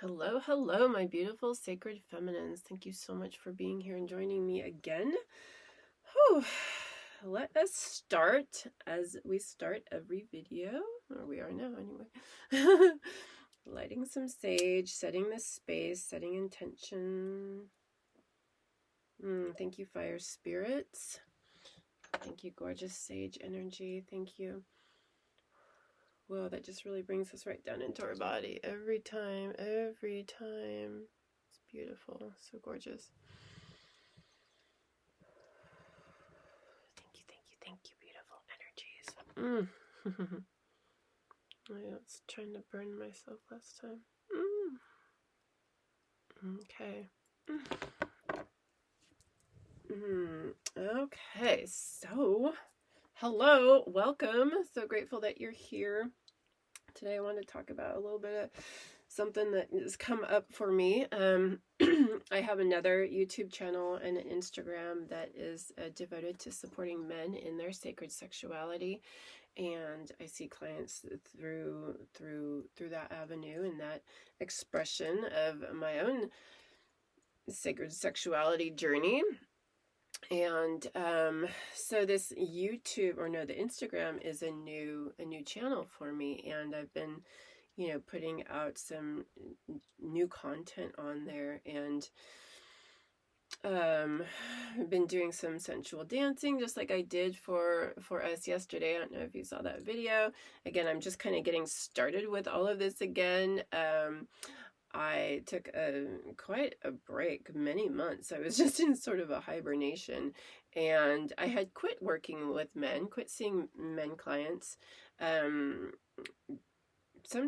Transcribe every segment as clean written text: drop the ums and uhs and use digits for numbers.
Hello, hello, my beautiful sacred feminines. Thank you so much for being here and joining me again. Whew. Let us start as we start every video, or we are now anyway. Lighting some sage, setting the space, setting intention. Thank you, fire spirits. Thank you, gorgeous sage energy. Thank you. Whoa, that just really brings us right down into our body every time, every time. It's beautiful, so gorgeous. Thank you, beautiful energies. I was trying to burn myself last time. Okay. Okay, so hello, welcome. So grateful that you're here. Today I want to talk about a little bit of something that has come up for me. I have another YouTube channel and an Instagram that is devoted to supporting men in their sacred sexuality, and I see clients through that avenue and that expression of my own sacred sexuality journey. And so this YouTube, or no, the Instagram is a new channel for me, and I've been putting out some new content on there, and I've been doing some sensual dancing, just like I did for us yesterday. I don't know if you saw that video. Again, I'm just kind of getting started with all of this again. I took quite a break, many months. I was just in sort of a hibernation, and I had quit working with men, quit seeing men clients some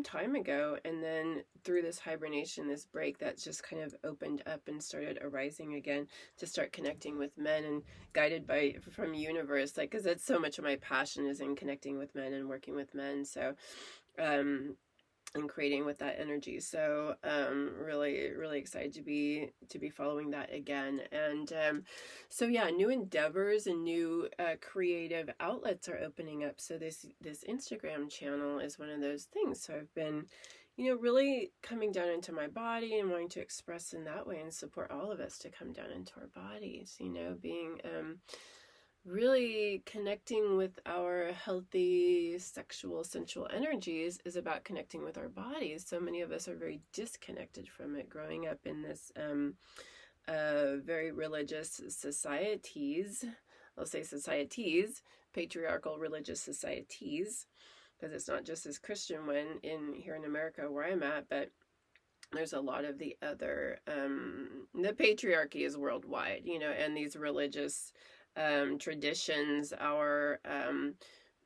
time ago, and then through this hibernation, this break, that's just kind of opened up and started arising again to start connecting with men, and guided from universe, like, because that's so much of my passion is in connecting with men and working with men. So and creating with that energy. So really excited to be following that again. And so yeah, new endeavors and new creative outlets are opening up. So this Instagram channel is one of those things. So I've been really coming down into my body and wanting to express in that way and support all of us to come down into our bodies, being really connecting with our healthy sexual sensual energies is about connecting with our bodies. So many of us are very disconnected from it, growing up in this very religious societies. I'll say societies, patriarchal religious societies, because it's not just this Christian one here in America where I'm at, but there's a lot of the other the patriarchy is worldwide, and these religious traditions are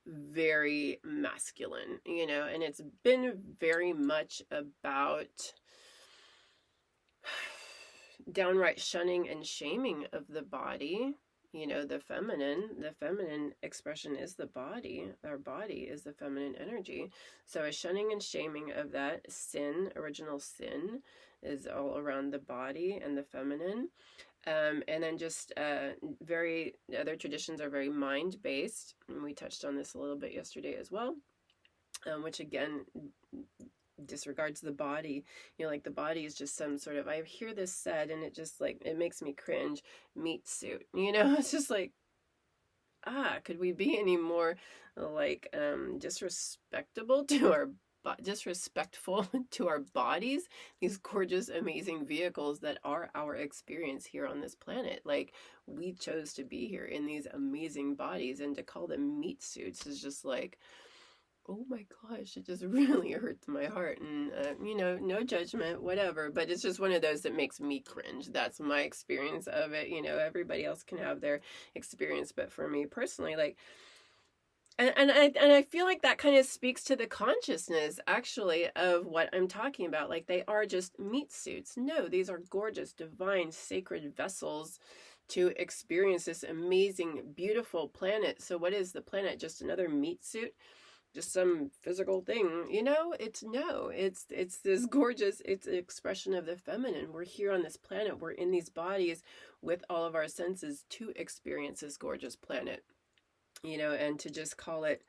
very masculine, and it's been very much about downright shunning and shaming of the body. The feminine expression is the body. Our body is the feminine energy. So a shunning and shaming of that original sin is all around the body and the feminine. And then just other traditions are very mind-based, and we touched on this a little bit yesterday as well, which again disregards the body. Like the body is just some sort of, I hear this said and it just like, it makes me cringe, meat suit. It's just like, could we be any more like disrespectful to our bodies, these gorgeous, amazing vehicles that are our experience here on this planet? Like, we chose to be here in these amazing bodies, and to call them meat suits is just like, oh my gosh, it just really hurts my heart. And no judgment, whatever, but it's just one of those that makes me cringe. That's my experience of it. Everybody else can have their experience, but for me personally, like, and I feel like that kind of speaks to the consciousness, actually, of what I'm talking about. Like, they are just meat suits. No, these are gorgeous, divine, sacred vessels to experience this amazing, beautiful planet. So what is the planet? Just another meat suit? Just some physical thing? It's this gorgeous, it's an expression of the feminine. We're here on this planet. We're in these bodies with all of our senses to experience this gorgeous planet. And to just call it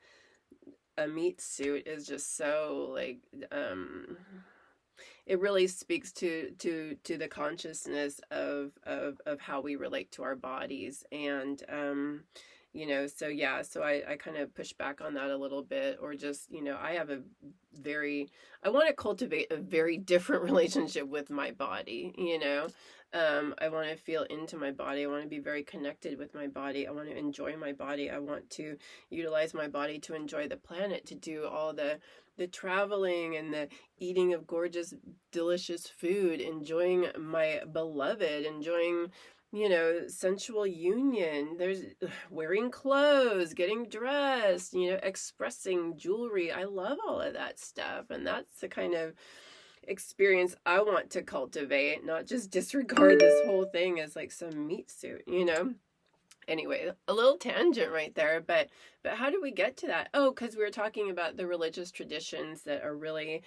a meat suit is just so like it really speaks to the consciousness of how we relate to our bodies. And you know, so yeah, so I kind of push back on that a little bit, or just, you know, I have a very, I want to cultivate a very different relationship with my body, you know. I want to feel into my body. I want to be very connected with my body. I want to enjoy my body. I want to utilize my body to enjoy the planet, to do all the traveling and the eating of gorgeous, delicious food, enjoying my beloved, enjoying, you know, sensual union. There's wearing clothes, getting dressed, you know, expressing jewelry. I love all of that stuff. And that's the kind of experience I want to cultivate, not just disregard this whole thing as like some meat suit, you know? Anyway, a little tangent right there, but how do we get to that? Oh, because we were talking about the religious traditions that are really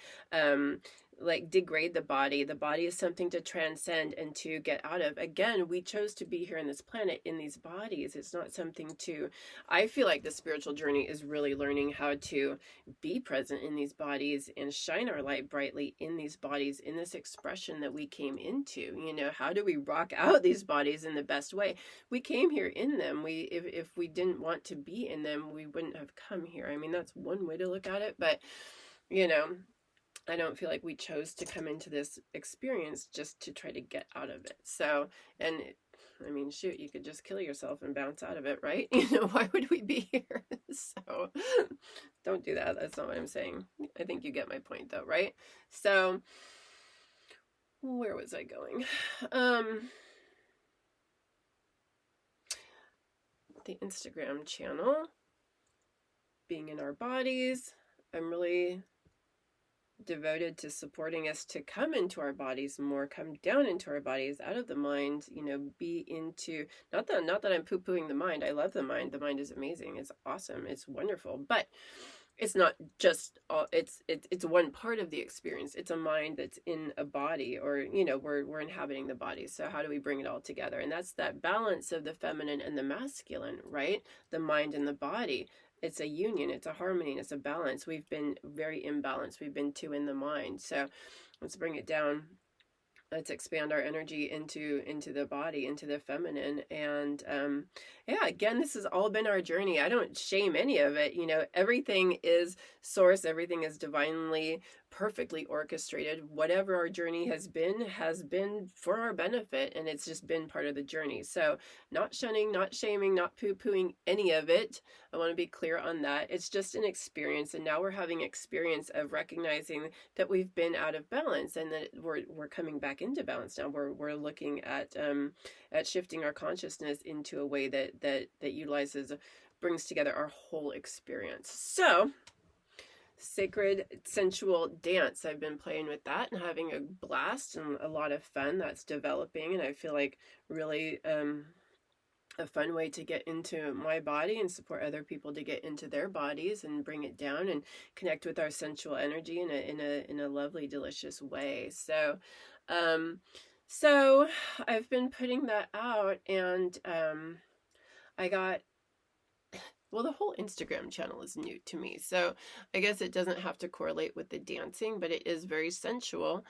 like degrade the body. The body is something to transcend and to get out of. Again, we chose to be here in this planet in these bodies. It's not something to, I feel like the spiritual journey is really learning how to be present in these bodies and shine our light brightly in these bodies, in this expression that we came into. You know, how do we rock out these bodies in the best way? We came here in them. We, if we didn't want to be in them, we wouldn't have come here. I mean, that's one way to look at it, but you know, I don't feel like we chose to come into this experience just to try to get out of it. So, and I mean, shoot, you could just kill yourself and bounce out of it, right? You know, why would we be here? So don't do that. That's not what I'm saying. I think you get my point though, right? So where was I going? The Instagram channel, being in our bodies. I'm really devoted to supporting us to come into our bodies more, come down into our bodies, out of the mind, you know, be into, not that I'm poo-pooing the mind. I love the mind. The mind is amazing. It's awesome. It's wonderful. But it's not just all, it's one part of the experience. It's a mind that's in a body, or you know, we're inhabiting the body. So how do we bring it all together? And that's that balance of the feminine and the masculine, right? The mind and the body. It's a union, it's a harmony, it's a balance. We've been very imbalanced. We've been too in the mind. So let's bring it down. Let's expand our energy into the body, into the feminine. And yeah, again, this has all been our journey. I don't shame any of it. You know, everything is source, everything is divinely, perfectly orchestrated. Whatever our journey has been for our benefit, and it's just been part of the journey. So not shunning, not shaming, not poo-pooing any of it. I want to be clear on that. It's just an experience, and now we're having experience of recognizing that we've been out of balance, and that we're coming back into balance now. We're looking at shifting our consciousness into a way that utilizes, brings together our whole experience. So sacred sensual dance, I've been playing with that and having a blast and a lot of fun. That's developing, and I feel like really a fun way to get into my body and support other people to get into their bodies and bring it down and connect with our sensual energy in a lovely, delicious way. So so I've been putting that out, and I got, well, the whole Instagram channel is new to me, so I guess it doesn't have to correlate with the dancing, but it is very sensual.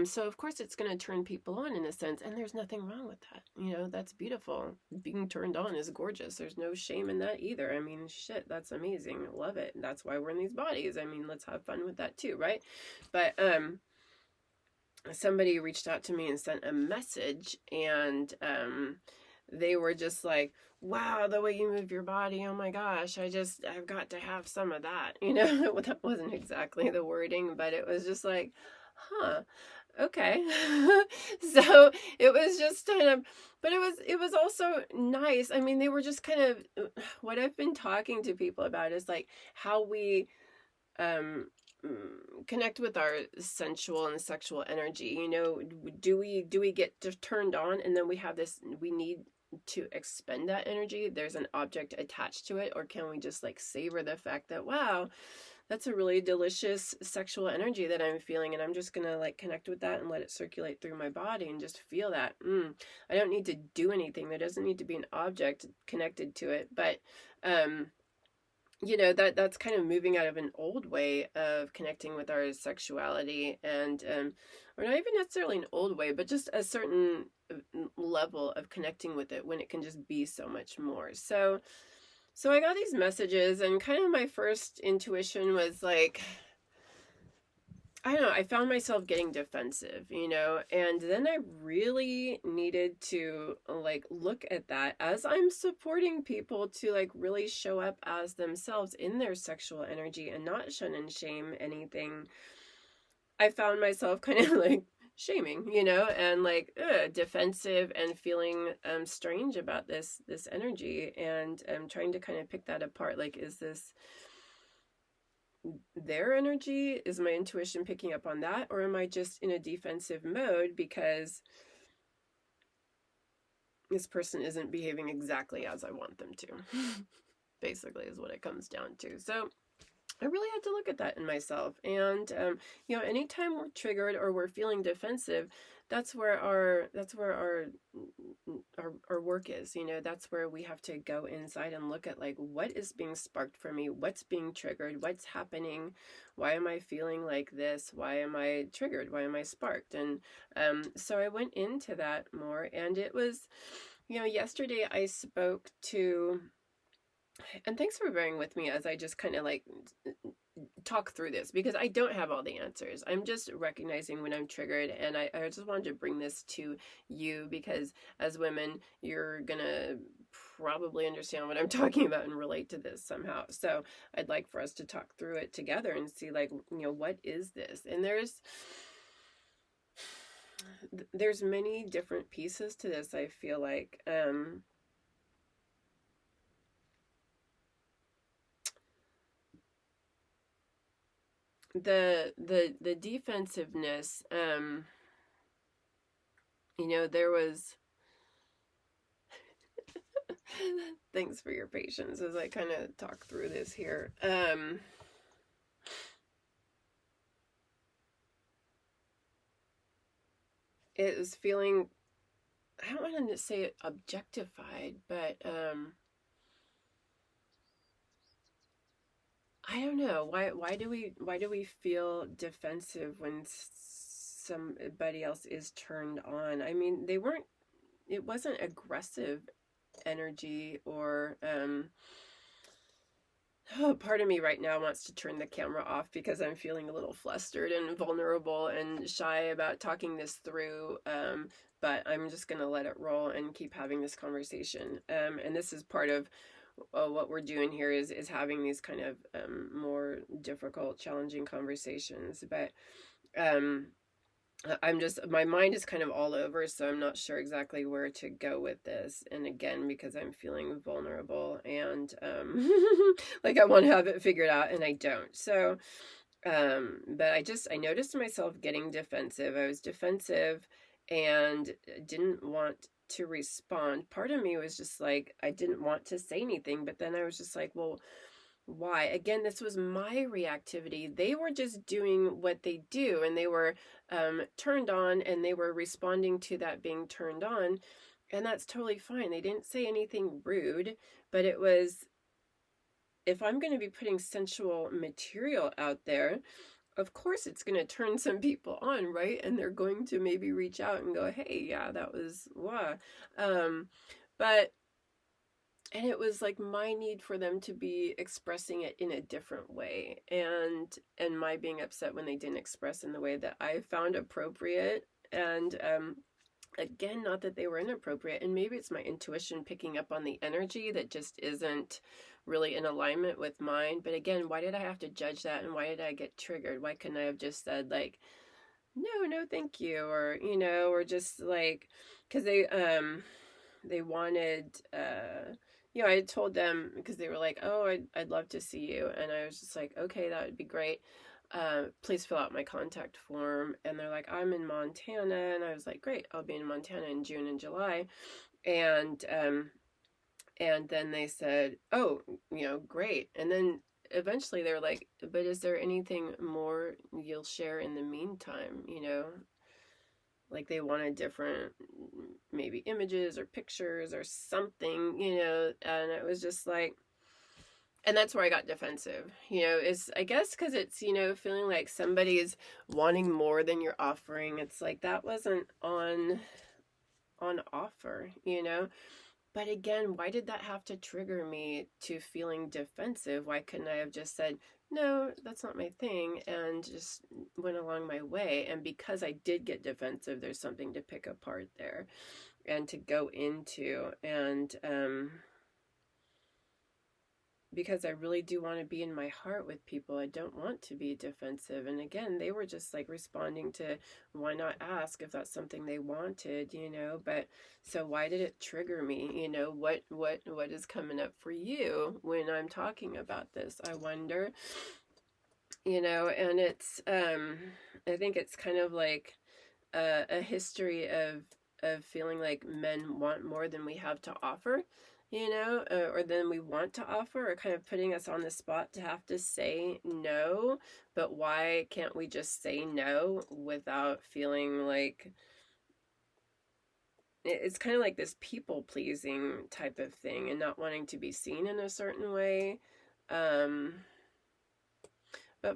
So of course it's going to turn people on in a sense, and there's nothing wrong with that. You know, that's beautiful. Being turned on is gorgeous. There's no shame in that either. I mean, shit, that's amazing. Love it. That's why we're in these bodies. I mean, let's have fun with that too, right? But somebody reached out to me and sent a message, and they were just like, wow, the way you move your body, oh my gosh, I've got to have some of that. You know, that wasn't exactly the wording, but it was just like, huh, okay. So it was just kind of, but it was also nice. I mean, they were just kind of, what I've been talking to people about is like how we connect with our sensual and sexual energy. You know, do we get turned on, and then we have this, we need to expend that energy? There's an object attached to it, or can we just like savor the fact that, wow, that's a really delicious sexual energy that I'm feeling, and I'm just gonna like connect with that and let it circulate through my body and just feel that. I don't need to do anything. There doesn't need to be an object connected to it, but that's kind of moving out of an old way of connecting with our sexuality, and or not even necessarily an old way, but just a certain level of connecting with it when it can just be so much more. So I got these messages, and kind of my first intuition was like, I don't know, I found myself getting defensive, and then I really needed to like look at that as I'm supporting people to like really show up as themselves in their sexual energy and not shun and shame anything. I found myself kind of like shaming, and like defensive and feeling strange about this energy, and trying to kind of pick that apart. Like, is this their energy? Is my intuition picking up on that? Or am I just in a defensive mode because this person isn't behaving exactly as I want them to? Basically, is what it comes down to. So I really had to look at that in myself. And anytime we're triggered or we're feeling defensive, that's where our work is. That's where we have to go inside and look at like, what is being sparked for me, what's being triggered, what's happening, why am I feeling like this, why am I triggered, why am I sparked? And so I went into that more, and it was, yesterday I spoke to, and thanks for bearing with me as I just kind of like talk through this, because I don't have all the answers. I'm just recognizing when I'm triggered, and I just wanted to bring this to you because as women, you're gonna probably understand what I'm talking about and relate to this somehow. So I'd like for us to talk through it together and see like, what is this? And there's many different pieces to this, I feel like. The defensiveness, there was thanks for your patience as I kind of talk through this here. It was feeling, I don't want to say it objectified, but I don't know, why do we feel defensive when somebody else is turned on? I mean, it wasn't aggressive energy, or part of me right now wants to turn the camera off because I'm feeling a little flustered and vulnerable and shy about talking this through. But I'm just going to let it roll and keep having this conversation. And this is part of what we're doing here is having these kind of more difficult, challenging conversations. But my mind is kind of all over, so I'm not sure exactly where to go with this. And again, because I'm feeling vulnerable and like I want to have it figured out, and I don't. So, but I noticed myself getting defensive. I was defensive and didn't want to respond. Part of me was just like, I didn't want to say anything, but then I was just like, well, why? Again, this was my reactivity. They were just doing what they do, and they were turned on, and they were responding to that being turned on, and that's totally fine. They didn't say anything rude, but it was, if I'm going to be putting sensual material out there, of course it's going to turn some people on, right? And they're going to maybe reach out and go, hey, yeah, that was wow. But and it was like my need for them to be expressing it in a different way, and my being upset when they didn't express in the way that I found appropriate. And again, not that they were inappropriate, and maybe it's my intuition picking up on the energy that just isn't really in alignment with mine. But again, why did I have to judge that, and why did I get triggered? Why couldn't I have just said like, no, thank you, or or just like, because they wanted I had told them, because they were like, oh, I'd love to see you, and I was just like, okay, that would be great. Please fill out my contact form. And they're like, I'm in Montana. And I was like, great, I'll be in Montana in June and July. And then they said, oh, great. And then eventually they were like, but is there anything more you'll share in the meantime? Like they wanted different maybe images or pictures or something, and it was just like, And that's where I got defensive, is I guess because it's, feeling like somebody is wanting more than you're offering. It's like that wasn't on offer, But again, why did that have to trigger me to feeling defensive? Why couldn't I have just said, no, that's not my thing, and just went along my way? And because I did get defensive, there's something to pick apart there and to go into. And because I really do want to be in my heart with people, I don't want to be defensive. And again, they were just like responding to, why not ask if that's something they wanted, but so why did it trigger me? What is coming up for you when I'm talking about this? I wonder, and it's I think it's kind of like a history of feeling like men want more than we have to offer, or than we want to offer, or kind of putting us on the spot to have to say no. But why can't we just say no without feeling like it's kind of like this people pleasing type of thing and not wanting to be seen in a certain way? But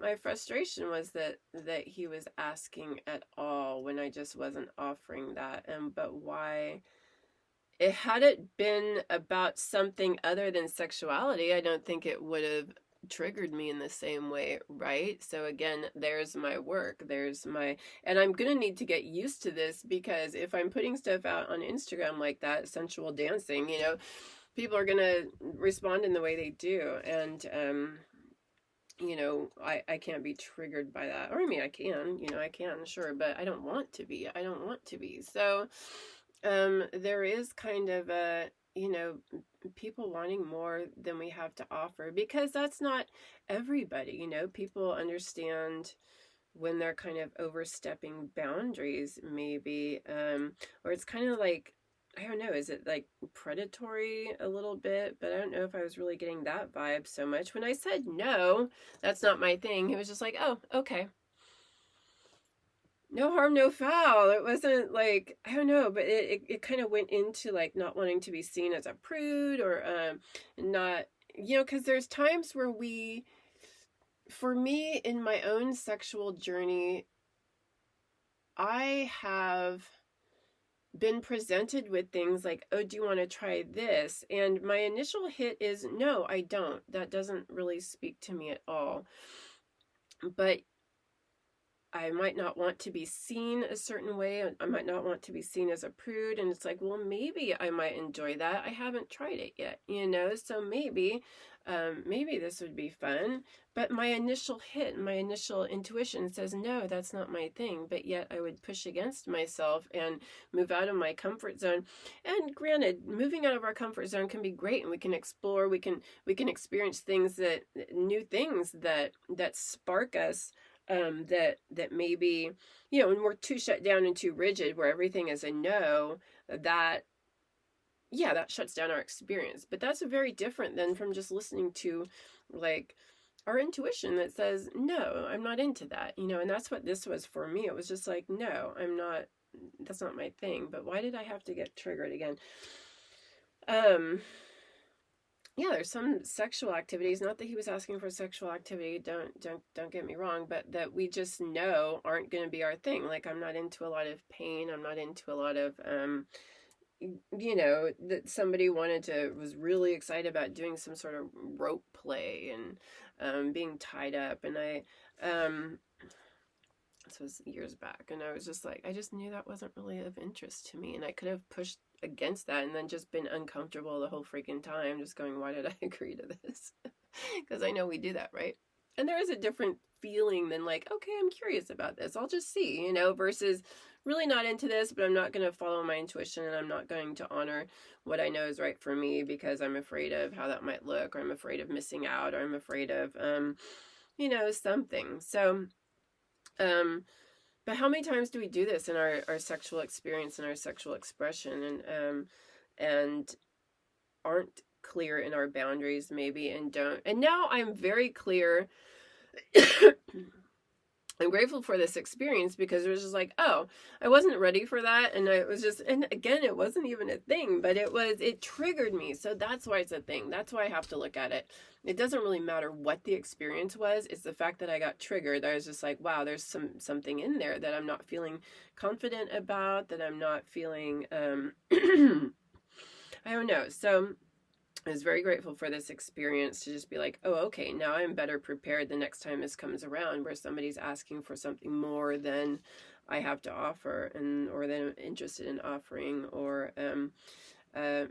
my frustration was that he was asking at all when I just wasn't offering that. But why? It had it been about something other than sexuality, I don't think it would have triggered me in the same way, right? So again, there's my work. And I'm going to need to get used to this, because if I'm putting stuff out on Instagram like that, sensual dancing, people are going to respond in the way they do. And, I can't be triggered by that. Or I mean, I can, sure, but I don't want to be. So, there is kind of a, people wanting more than we have to offer, because that's not everybody, people understand when they're kind of overstepping boundaries, maybe, or it's kind of like, I don't know, is it like predatory a little bit? But I don't know if I was really getting that vibe so much. When I said no, that's not my thing, it was just like, oh, okay. No harm, no foul. It wasn't like, I don't know, but it kind of went into like not wanting to be seen as a prude, or not, because there's times where for me in my own sexual journey, I have been presented with things like, oh, do you want to try this? And my initial hit is, no, I don't. That doesn't really speak to me at all. But I might not want to be seen a certain way. I might not want to be seen as a prude. And it's like, well, maybe I might enjoy that. I haven't tried it yet, so maybe this would be fun. But my initial hit, my initial intuition says, no, that's not my thing. But yet I would push against myself and move out of my comfort zone. And granted, moving out of our comfort zone can be great, and we can explore, we can experience new things that spark us. That maybe, when we're too shut down and too rigid, where everything is a no, that shuts down our experience. But that's very different than from just listening to like our intuition that says, no, I'm not into that, and that's what this was for me. It was just like, no, that's not my thing. But why did I have to get triggered again? Yeah, there's some sexual activities, not that he was asking for sexual activity, don't get me wrong, but that we just know aren't going to be our thing. Like, I'm not into a lot of pain. I'm not into a lot of, that somebody was really excited about doing some sort of rope play and being tied up. And this was years back, and I was just like, I just knew that wasn't really of interest to me, and I could have pushed against that and then just been uncomfortable the whole freaking time, just going, why did I agree to this? Because I know we do that, right? And there is a different feeling than like, okay, I'm curious about this, I'll just see, versus really not into this, but I'm not going to follow my intuition, and I'm not going to honor what I know is right for me because I'm afraid of how that might look, or I'm afraid of missing out, or I'm afraid of something. So but how many times do we do this in our sexual experience and our sexual expression, and aren't clear in our boundaries maybe, and don't. And now I'm very clear I'm grateful for this experience because it was just like, oh, I wasn't ready for that. And it was just, and again, it wasn't even a thing, but it triggered me. So that's why it's a thing. That's why I have to look at it. It doesn't really matter what the experience was. It's the fact that I got triggered. I was just like, wow, there's something in there that I'm not feeling confident about, that I'm not feeling, I don't know. So I was very grateful for this experience to just be like, oh, okay, now I'm better prepared the next time this comes around where somebody's asking for something more than I have to offer, and or that I'm interested in offering, or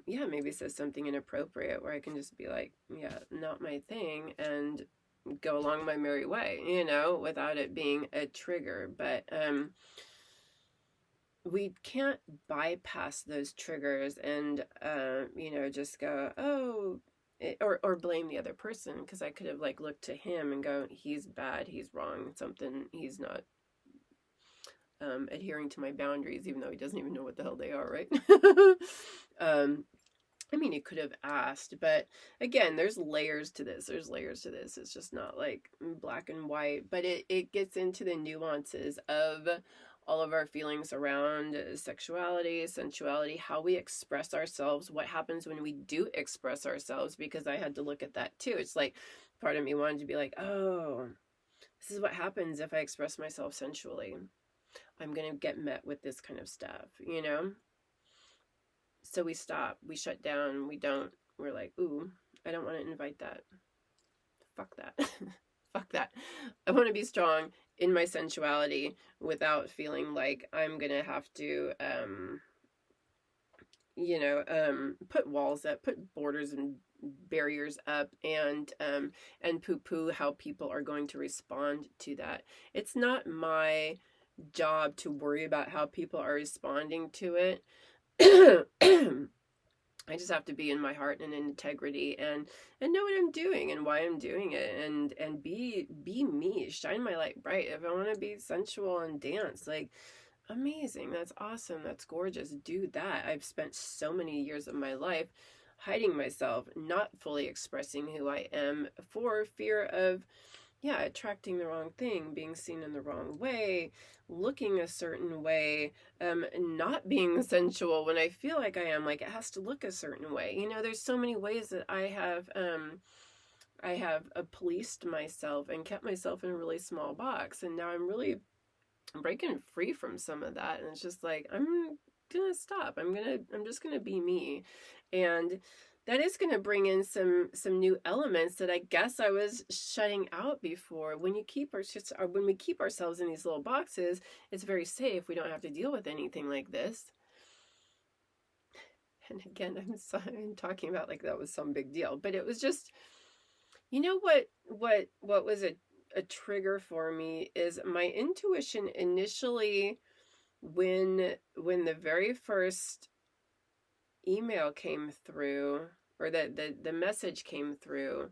yeah, maybe says something inappropriate where I can just be like, yeah, not my thing, and go along my merry way, you know, without it being a trigger. But we can't bypass those triggers and you know, just go, oh, or blame the other person, because I could have like looked to him and go, he's bad, he's wrong, something, he's not adhering to my boundaries, even though he doesn't even know what the hell they are, right? I mean, he could have asked, but again, there's layers to this. There's layers to this. It's just not like black and white, but it gets into the nuances of all of our feelings around sexuality, sensuality, how we express ourselves, what happens when we do express ourselves, because I had to look at that too. It's like part of me wanted to be like, oh, this is what happens if I express myself sensually. I'm going to get met with this kind of stuff, you know? So we stop, we shut down, we're like, ooh, I don't want to invite that. Fuck that. Fuck that. I want to be strong in my sensuality without feeling like I'm going to have to, you know, put walls up, put borders and barriers up, and poo-poo how people are going to respond to that. It's not my job to worry about how people are responding to it. I just have to be in my heart and in integrity, and know what I'm doing and why I'm doing it, and be me, shine my light bright. If I want to be sensual and dance, like, amazing, that's awesome, that's gorgeous, do that. I've spent so many years of my life hiding myself, not fully expressing who I am for fear of, yeah, attracting the wrong thing, being seen in the wrong way, looking a certain way, not being sensual when I feel like I am. Like, it has to look a certain way. You know, there's so many ways that I have policed myself and kept myself in a really small box, and now I'm really breaking free from some of that, and it's just like, I'm gonna stop. I'm just gonna be me, and that is going to bring in some new elements that I guess I was shutting out before. When we keep ourselves in these little boxes, it's very safe. We don't have to deal with anything like this. And again, I'm talking about like that was some big deal, but it was just, you know, what was a trigger for me is my intuition initially, when the very first email came through, or the message came through,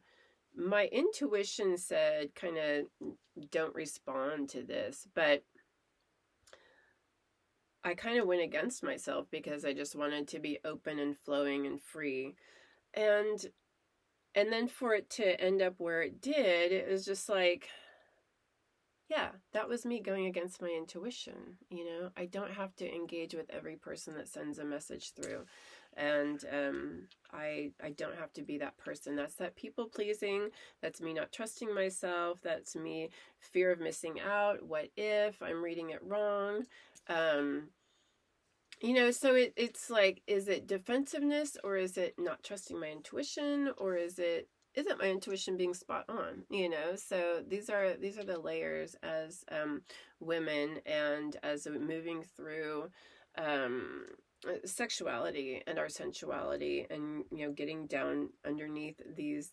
my intuition said, kind of, don't respond to this. But I kind of went against myself because I just wanted to be open and flowing and free. And then for it to end up where it did, it was just like, yeah, that was me going against my intuition. You know, I don't have to engage with every person that sends a message through. And I don't have to be that person. That's that people pleasing. That's me not trusting myself. That's me fear of missing out. What if I'm reading it wrong? You know, so it's like, is it defensiveness, or is it not trusting my intuition, or isn't my intuition being spot on? You know, so these are the layers as women, and as moving through sexuality and our sensuality, and, you know, getting down underneath these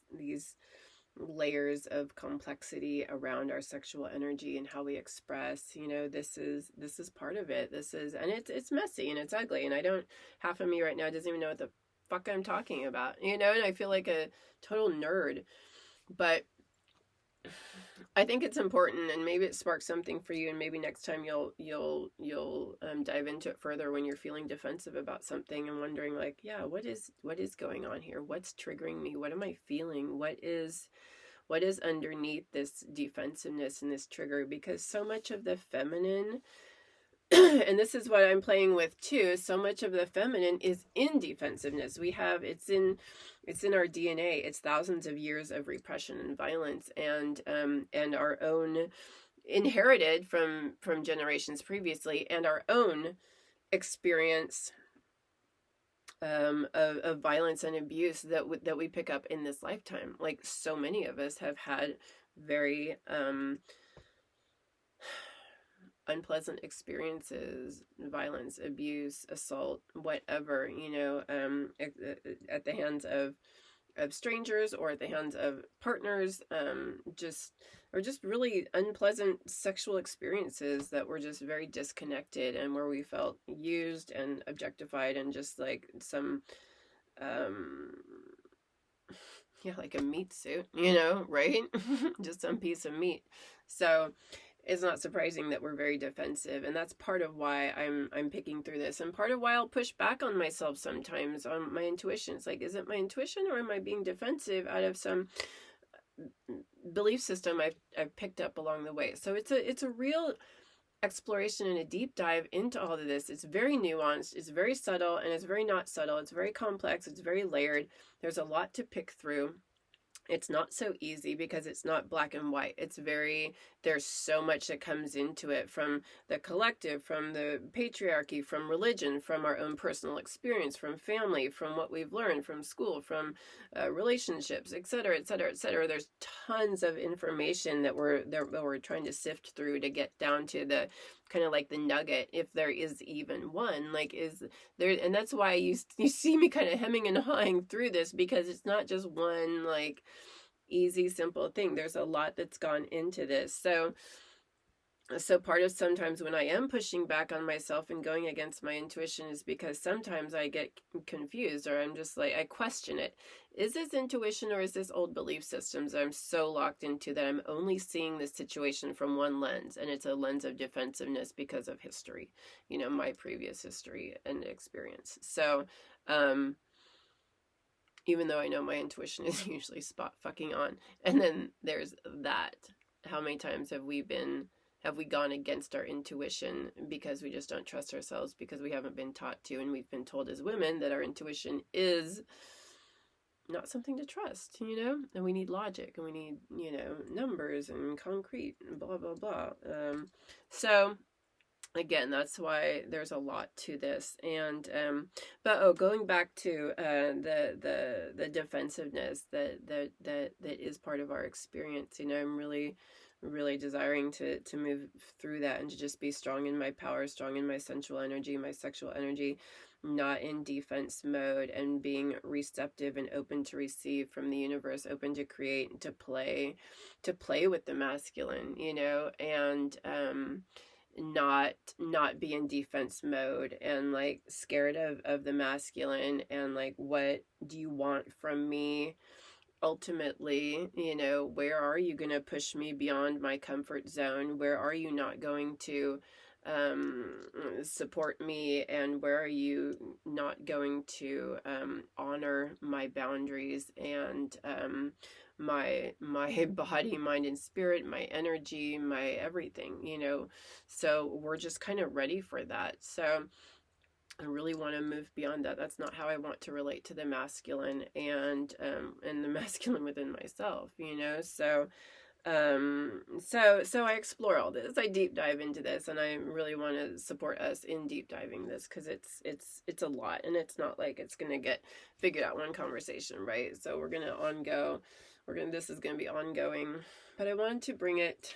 layers of complexity around our sexual energy and how we express. You know, this is part of it. And it's messy and it's ugly, and I don't, half of me right now doesn't even know what the fuck I'm talking about, you know, and I feel like a total nerd. But I think it's important, and maybe it sparks something for you, and maybe next time you'll dive into it further when you're feeling defensive about something and wondering, like, yeah, what is going on here? What's triggering me? What am I feeling? What what is underneath this defensiveness and this trigger, because so much of the feminine, and this is what I'm playing with too, so much of the feminine is in defensiveness. It's in our DNA. It's thousands of years of repression and violence, and our own, inherited from generations previously, and our own experience of violence and abuse that we pick up in this lifetime. Like, so many of us have had very unpleasant experiences, violence, abuse, assault, whatever, at the hands of strangers, or at the hands of partners, just really unpleasant sexual experiences that were just very disconnected, and where we felt used and objectified, and just like some like a meat suit, right? Just some piece of meat. So it's not surprising that we're very defensive, and that's part of why I'm picking through this, and part of why I'll push back on myself sometimes, on my intuition. It's like, is it my intuition, or am I being defensive out of some belief system I've picked up along the way? So it's a real exploration and a deep dive into all of this. It's very nuanced, it's very subtle, and it's very not subtle. It's very complex, it's very layered. There's a lot to pick through. It's not so easy because it's not black and white. There's so much that comes into it, from the collective, from the patriarchy, from religion, from our own personal experience, from family, from what we've learned, from school, from relationships, etc., etc., etc. There's tons of information that we're trying to sift through to get down to the kind of like the nugget, if there is even one. Like, is there, and that's why you see me kind of hemming and hawing through this, because it's not just one like easy, simple thing. There's a lot that's gone into this. So part of sometimes when I am pushing back on myself and going against my intuition is because sometimes I get confused, or I'm just like, I question it. Is this intuition, or is this old belief systems that I'm so locked into that I'm only seeing this situation from one lens, and it's a lens of defensiveness because of history, my previous history and experience. So, even though I know my intuition is usually spot fucking on. And then there's that. How many times have we gone against our intuition because we just don't trust ourselves, because we haven't been taught to, and we've been told as women that our intuition is not something to trust, and we need logic, and we need, numbers and concrete and blah, blah, blah. So again, that's why there's a lot to this. And but going back to the defensiveness that is part of our experience, I'm really desiring to move through that, and to just be strong in my power, strong in my sensual energy, my sexual energy, not in defense mode, and being receptive and open to receive from the universe, open to create, to play with the masculine, and not be in defense mode, and like scared of the masculine, and like, what do you want from me ultimately? Where are you going to push me beyond my comfort zone? Where are you not going to support me, and where are you not going to honor my boundaries, and my body, mind, and spirit, my energy, my everything, so we're just kind of ready for that. So I really want to move beyond that. That's not how I want to relate to the masculine, and the masculine within myself, so I explore all this. I deep dive into this, and I really want to support us in deep diving this, because it's a lot, and it's not like it's gonna get figured out one conversation, right? So we're gonna this is gonna be ongoing, but I wanted to bring it.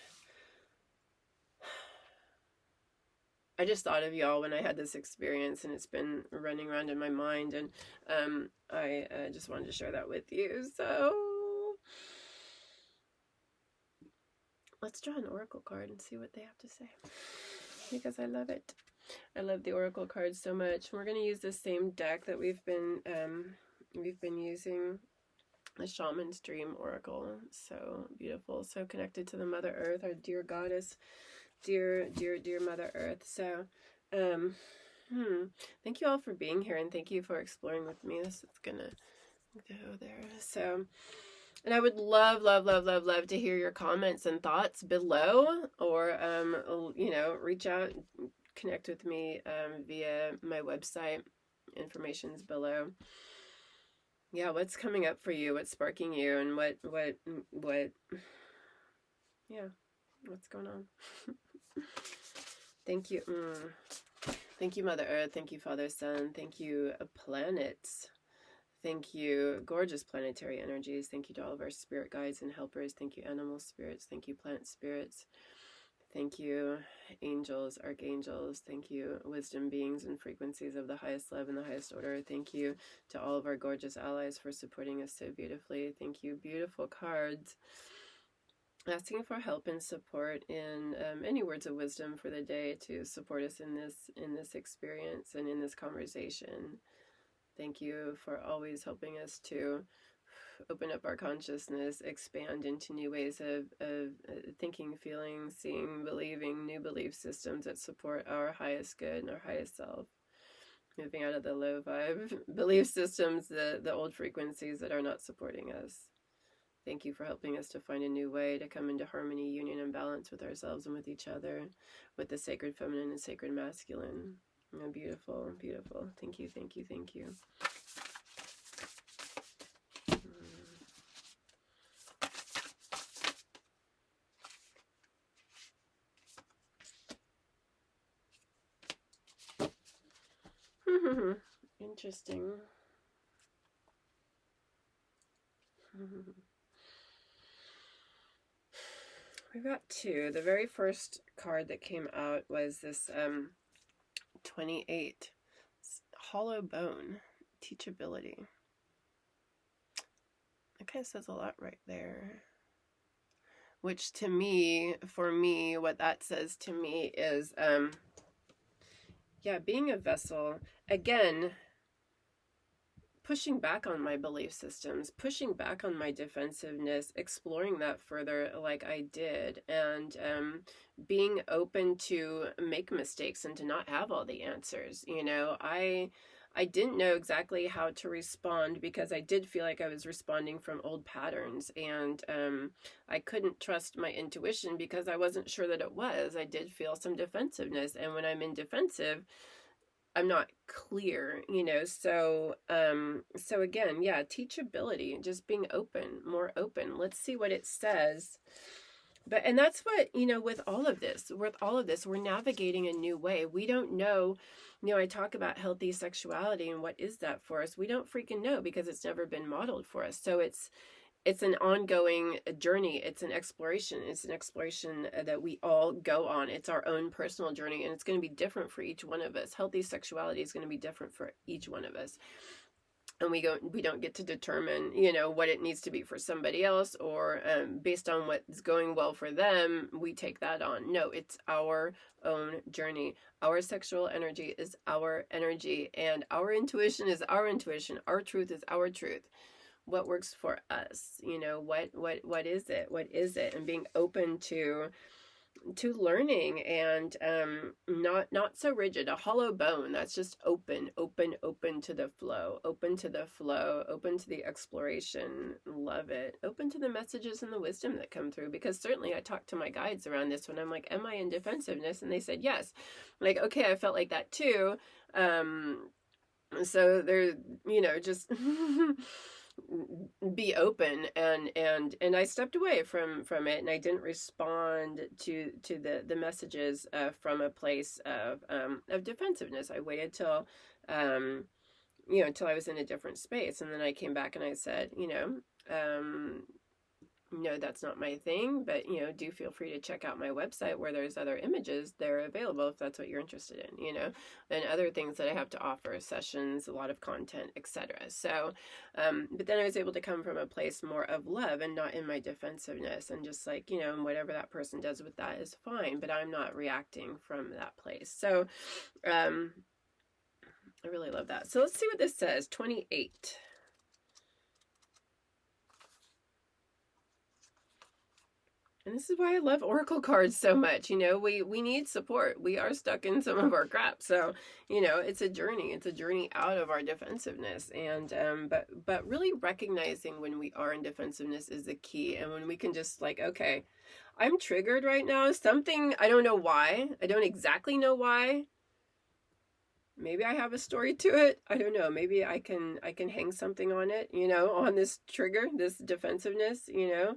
I just thought of y'all when I had this experience, and it's been running around in my mind, and I just wanted to share that with you. So let's draw an oracle card and see what they have to say, because I love it. I love the oracle cards so much. We're going to use the same deck that we've been using, the Shaman's Dream Oracle. So beautiful, so connected to the Mother Earth, our dear goddess, dear Mother Earth. So thank you all for being here, and thank you for exploring with me. This is gonna go there. So And I would love, love, love, love, love to hear your comments and thoughts below, or, you know, reach out, connect with me via my website. Information's below. Yeah, what's coming up for you? What's sparking you? And what, yeah, what's going on? Thank you. Thank you, Mother Earth. Thank you, Father Sun. Thank you, planets. Thank you, gorgeous planetary energies. Thank you to all of our spirit guides and helpers. Thank you, animal spirits. Thank you, plant spirits. Thank you, angels, archangels. Thank you, wisdom beings and frequencies of the highest love and the highest order. Thank you to all of our gorgeous allies for supporting us so beautifully. Thank you, beautiful cards. Asking for help and support in any words of wisdom for the day to support us in this experience and in this conversation. Thank you for always helping us to open up our consciousness, expand into new ways of thinking, feeling, seeing, believing, new belief systems that support our highest good and our highest self. Moving out of the low vibe belief systems, the old frequencies that are not supporting us. Thank you for helping us to find a new way to come into harmony, union, and balance with ourselves and with each other, with the sacred feminine and sacred masculine. Oh, beautiful, beautiful. Thank you, thank you, thank you. Interesting. We've got two. The very first card that came out was this 28, hollow bone, teachability. That kind of says a lot right there. Which to me, for me, what that says to me is, yeah, being a vessel, again, pushing back on my belief systems, pushing back on my defensiveness, exploring that further like I did, and being open to make mistakes and to not have all the answers. You know, I didn't know exactly how to respond because I did feel like I was responding from old patterns, and I couldn't trust my intuition because I wasn't sure that it was. I did feel some defensiveness, and when I'm in defensive, I'm not clear, you know. So so again, yeah, teachability, just being open, more open. Let's see what it says. But and that's what, you know, with all of this, we're navigating a new way. We don't know, you know, I talk about healthy sexuality and what is that for us? We don't freaking know because it's never been modeled for us. So it's an ongoing journey. It's an exploration. It's an exploration that we all go on. It's our own personal journey, and it's going to be different for each one of us. Healthy sexuality is going to be different for each one of us. And we don't get to determine, you know, what it needs to be for somebody else, or based on what's going well for them, we take that on. No, it's our own journey. Our sexual energy is our energy, and our intuition is our intuition. Our truth is our truth. What works for us, you know, what is it, and being open to learning, and not so rigid. A hollow bone, that's just open to the flow, open to the exploration. Love it. Open to the messages and the wisdom that come through, because certainly I talked to my guides around this when I'm like, am I in defensiveness? And they said yes. I'm like, okay, I felt like that too. So there, you know, just be open, and I stepped away from it, and I didn't respond to the messages from a place of defensiveness. I waited till you know, until I was in a different space, and then I came back and I said, you know, no, that's not my thing, but, you know, do feel free to check out my website where there's other images. They're available if that's what you're interested in, you know, and other things that I have to offer, sessions, a lot of content, etc. So, but then I was able to come from a place more of love and not in my defensiveness, and just like, you know, whatever that person does with that is fine, but I'm not reacting from that place. So, I really love that. So let's see what this says. 28. And this is why I love oracle cards so much. You know, we need support. We are stuck in some of our crap. So, you know, it's a journey. It's a journey out of our defensiveness. And but really recognizing when we are in defensiveness is the key. And when we can just like, okay, I'm triggered right now. Something, I don't know why. I don't exactly know why. Maybe I have a story to it. I don't know. Maybe I can hang something on it, you know, on this trigger, this defensiveness, you know.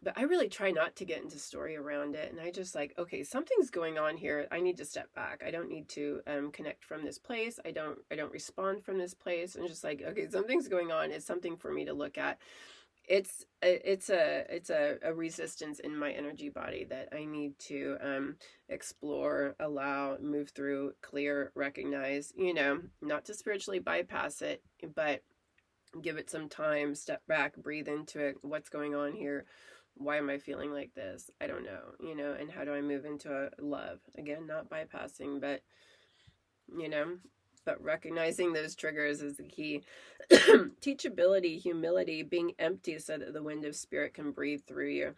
But I really try not to get into story around it. And I just like, okay, something's going on here. I need to step back. I don't need to connect from this place. I don't respond from this place. And just like, okay, something's going on. It's something for me to look at. It's a resistance in my energy body that I need to explore, allow, move through, clear, recognize, you know, not to spiritually bypass it, but give it some time, step back, breathe into it. What's going on here? Why am I feeling like this? I don't know, you know, and how do I move into a love? Again, not bypassing, but, you know, but recognizing those triggers is the key. Teachability, humility, being empty so that the wind of spirit can breathe through you.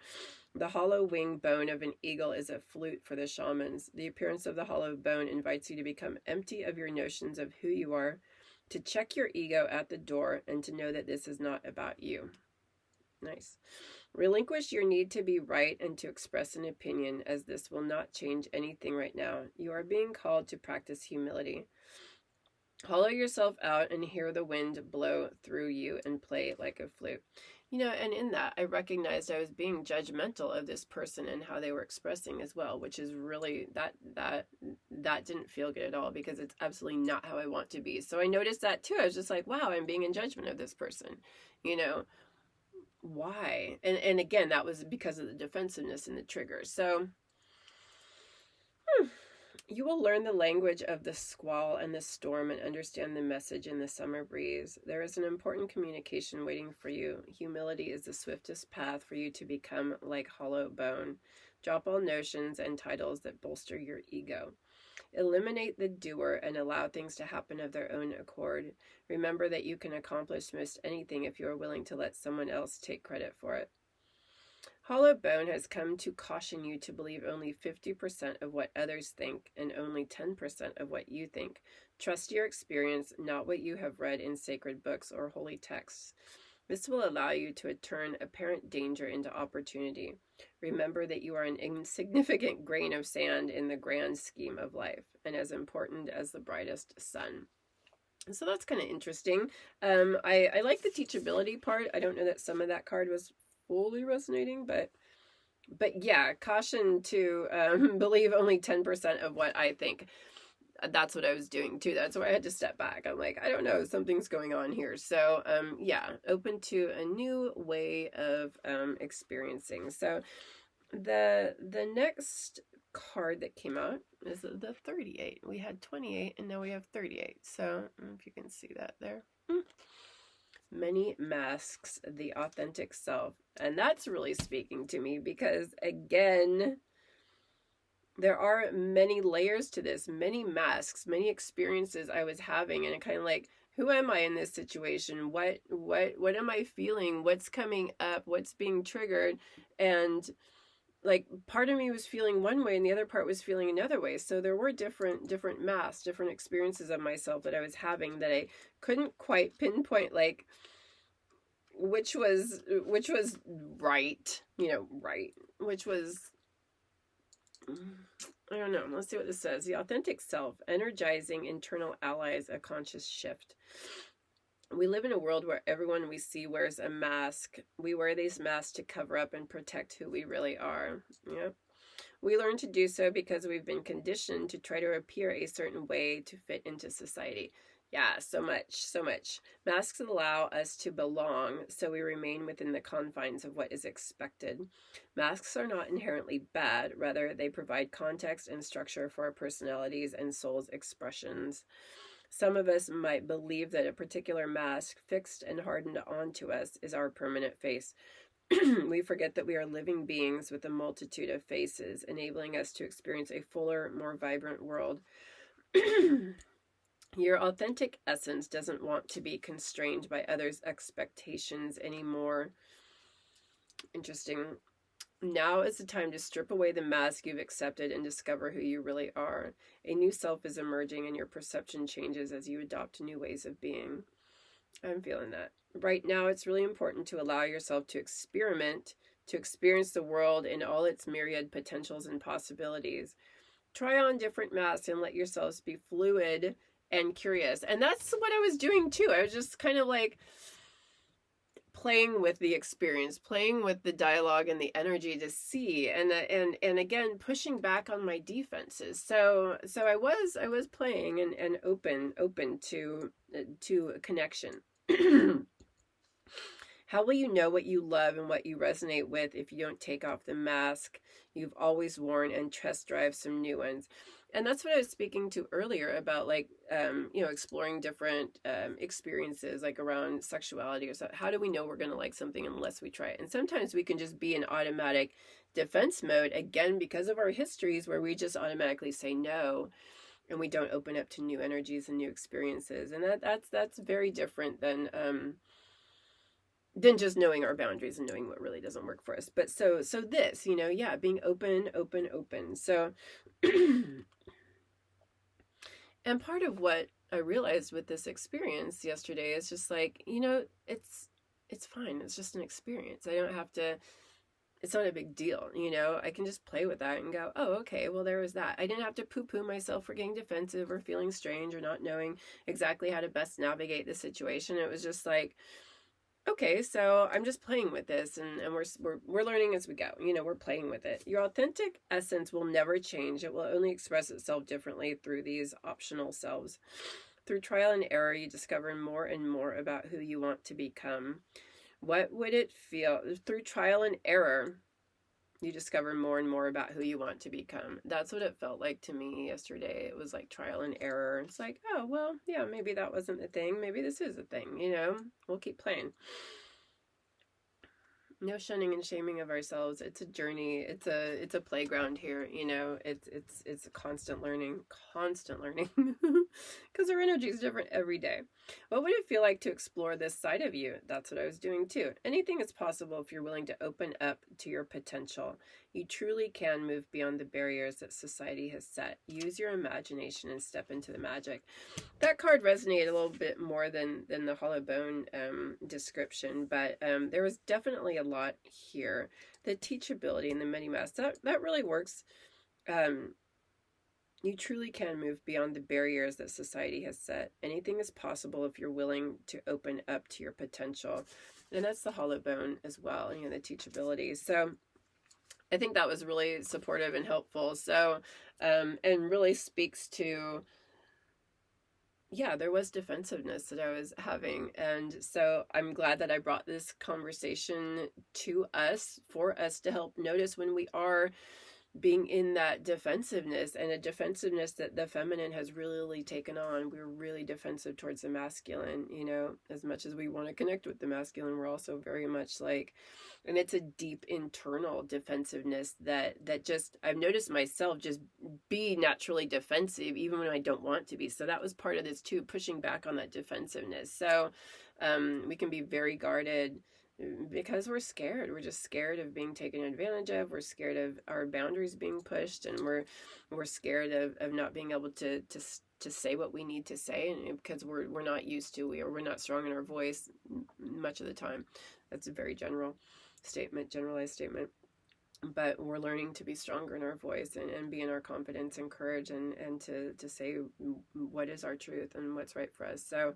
The hollow wing bone of an eagle is a flute for the shamans. The appearance of the hollow bone invites you to become empty of your notions of who you are, to check your ego at the door, and to know that this is not about you. Nice. Relinquish your need to be right and to express an opinion, as this will not change anything right now. You are being called to practice humility. Hollow yourself out and hear the wind blow through you and play like a flute. You know, and in that, I recognized I was being judgmental of this person and how they were expressing as well, which is really, that didn't feel good at all, because it's absolutely not how I want to be. So I noticed that too. I was just like, wow, I'm being in judgment of this person, you know, why? And again, that was because of the defensiveness and the trigger. So, you will learn the language of the squall and the storm and understand the message in the summer breeze. There is an important communication waiting for you. Humility is the swiftest path for you to become like hollow bone. Drop all notions and titles that bolster your ego. Eliminate the doer and allow things to happen of their own accord. Remember that you can accomplish most anything if you are willing to let someone else take credit for it. Hollow bone has come to caution you to believe only 50% of what others think and only 10% of what you think. Trust your experience, not what you have read in sacred books or holy texts. This will allow you to turn apparent danger into opportunity. Remember that you are an insignificant grain of sand in the grand scheme of life, and as important as the brightest sun. So that's kind of interesting. I like the teachability part. I don't know that some of that card was fully resonating, but yeah, caution to believe only 10% of what I think. That's what I was doing too. That's why I had to step back. I'm like, I don't know, something's going on here. So yeah, open to a new way of experiencing. So the next card that came out is the 38. We had 28 and now we have 38. So I don't know if you can see that there. Many masks, the authentic self. And that's really speaking to me, because again, there are many layers to this, many masks, many experiences I was having, and kind of like, who am I in this situation? What am I feeling? What's coming up? What's being triggered? And like, part of me was feeling one way and the other part was feeling another way. So there were different masks, different experiences of myself that I was having that I couldn't quite pinpoint, like, which was right, you know, right, which was, I don't know. Let's see what this says. The authentic self, energizing internal allies, a conscious shift. We live in a world where everyone we see wears a mask. We wear these masks to cover up and protect who we really are. Yeah. We learn to do so because we've been conditioned to try to appear a certain way to fit into society. Yeah, so much. Masks allow us to belong, so we remain within the confines of what is expected. Masks are not inherently bad. Rather, they provide context and structure for our personalities and soul's expressions. Some of us might believe that a particular mask, fixed and hardened onto us, is our permanent face. We forget that we are living beings with a multitude of faces, enabling us to experience a fuller, more vibrant world. Your authentic essence doesn't want to be constrained by others' expectations anymore. Interesting. Now is the time to strip away the mask you've accepted and discover who you really are. A new self is emerging and your perception changes as you adopt new ways of being. I'm feeling that. Right now, it's really important to allow yourself to experiment, to experience the world in all its myriad potentials and possibilities. Try on different masks and let yourselves be fluid and curious. And that's what I was doing too. I was just kind of like playing with the experience, playing with the dialogue and the energy to see, and again pushing back on my defenses. So I was playing and open to a connection. How will you know what you love and what you resonate with if you don't take off the mask you've always worn and test drive some new ones? And that's what I was speaking to earlier about, like, exploring different experiences, like around sexuality or so. How do we know we're going to like something unless we try it? And sometimes we can just be in automatic defense mode, again, because of our histories where we just automatically say no and we don't open up to new energies and new experiences. And that's very different than just knowing our boundaries and knowing what really doesn't work for us. But so this, yeah, being open. So and part of what I realized with this experience yesterday is just like, it's fine. It's just an experience. I don't have to, it's not a big deal. I can just play with that and go, oh, okay, well, there was that. I didn't have to poo-poo myself for getting defensive or feeling strange or not knowing exactly how to best navigate the situation. It was just like, okay, so I'm just playing with this, and we're learning as we go. We're playing with it. Your authentic essence will never change. It will only express itself differently through these optional selves. Through trial and error, you discover more and more about who you want to become. What would it feel? Through trial and error, you discover more and more about who you want to become. That's what it felt like to me yesterday. It was like trial and error. It's like, oh, well, yeah, maybe that wasn't the thing. Maybe this is a thing, We'll keep playing. No shunning and shaming of ourselves. It's a journey. It's a playground here, It's a constant learning, because our energy is different every day. What would it feel like to explore this side of you? That's what I was doing too. Anything is possible if you're willing to open up to your potential. You truly can move beyond the barriers that society has set. Use your imagination and step into the magic. That card resonated a little bit more than the hollow bone description, but there was definitely a lot here. The teachability and the many masks, that really works. You truly can move beyond the barriers that society has set. Anything is possible if you're willing to open up to your potential. And that's the hollow bone as well, the teachability. So I think that was really supportive and helpful. So, and really speaks to, yeah, there was defensiveness that I was having. And so I'm glad that I brought this conversation to us, for us to help notice when we are being in that defensiveness, and a defensiveness that the feminine has really taken on. We're really defensive towards the masculine, as much as we want to connect with the masculine, we're also very much like, and it's a deep internal defensiveness that just, I've noticed myself just be naturally defensive even when I don't want to be. So that was part of this too, pushing back on that defensiveness. So we can be very guarded because we're scared. We're just scared of being taken advantage of. We're scared of our boundaries being pushed, and we're scared of not being able to say what we need to say, and because we're not used to, we're not strong in our voice much of the time. That's a very generalized statement. But we're learning to be stronger in our voice and be in our confidence and courage and to say what is our truth and what's right for us. So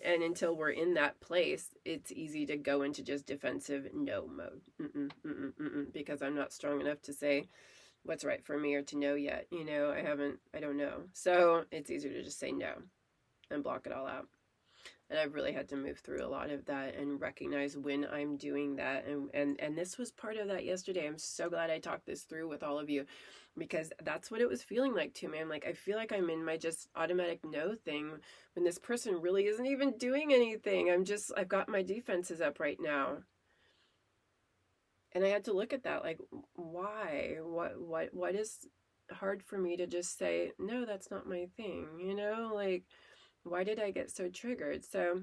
and until we're in that place, it's easy to go into just defensive no mode. Because I'm not strong enough to say what's right for me or to know yet. I don't know. So it's easier to just say no and block it all out. And I've really had to move through a lot of that and recognize when I'm doing that. And this was part of that yesterday. I'm so glad I talked this through with all of you, because that's what it was feeling like to me. I'm like, I feel like I'm in my just automatic no thing when this person really isn't even doing anything. I've got my defenses up right now. And I had to look at that, like, why? What is hard for me to just say, no, that's not my thing, like, why did I get so triggered? So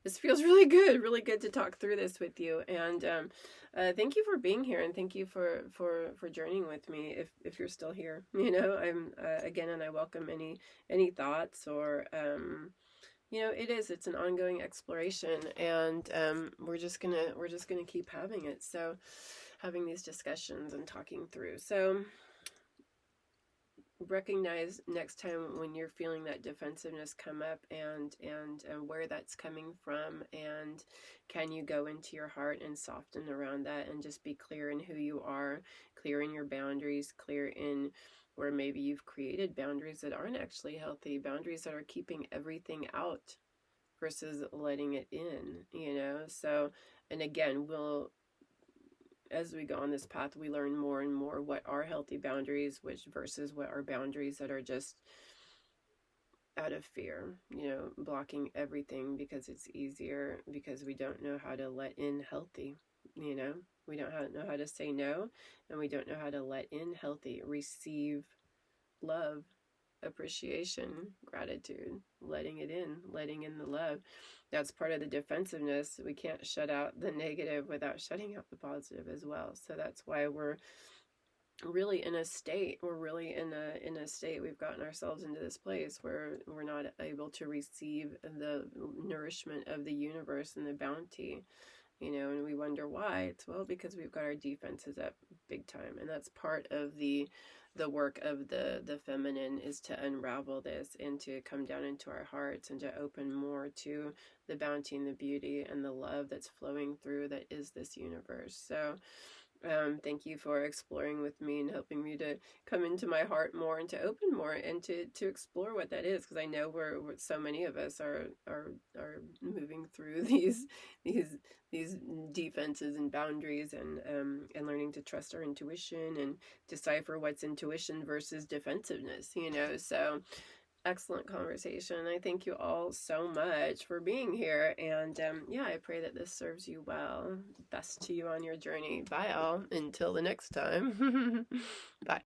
This feels really good to talk through this with you. And thank you for being here, and thank you for journeying with me. If you're still here, I'm again, and I welcome any thoughts or it's an ongoing exploration, and we're just gonna keep having it. So, having these discussions and talking through. So recognize next time when you're feeling that defensiveness come up, and where that's coming from, and can you go into your heart and soften around that and just be clear in who you are, clear in your boundaries, clear in where maybe you've created boundaries that aren't actually healthy, boundaries that are keeping everything out versus letting it in. So, and again, as we go on this path, we learn more and more what are healthy boundaries, which versus what are boundaries that are just out of fear, blocking everything because it's easier, because we don't know how to let in healthy, we don't know how to say no, and we don't know how to let in healthy, receive love, appreciation, gratitude, letting in the love. That's part of the defensiveness. We can't shut out the negative without shutting out the positive as well. So that's why we're really in a state. We're really in a state. We've gotten ourselves into this place where we're not able to receive the nourishment of the universe and the bounty. And we wonder why. It's because we've got our defenses up big time, and that's part of the work of the feminine, is to unravel this and to come down into our hearts and to open more to the bounty and the beauty and the love that's flowing through, that is this universe. So thank you for exploring with me and helping me to come into my heart more and to open more and to explore what that is, because I know we're so many of us are moving through these defenses and boundaries, and learning to trust our intuition and decipher what's intuition versus defensiveness. So excellent conversation. I thank you all so much for being here. And I pray that this serves you well. Best to you on your journey. Bye, all. Until the next time. Bye.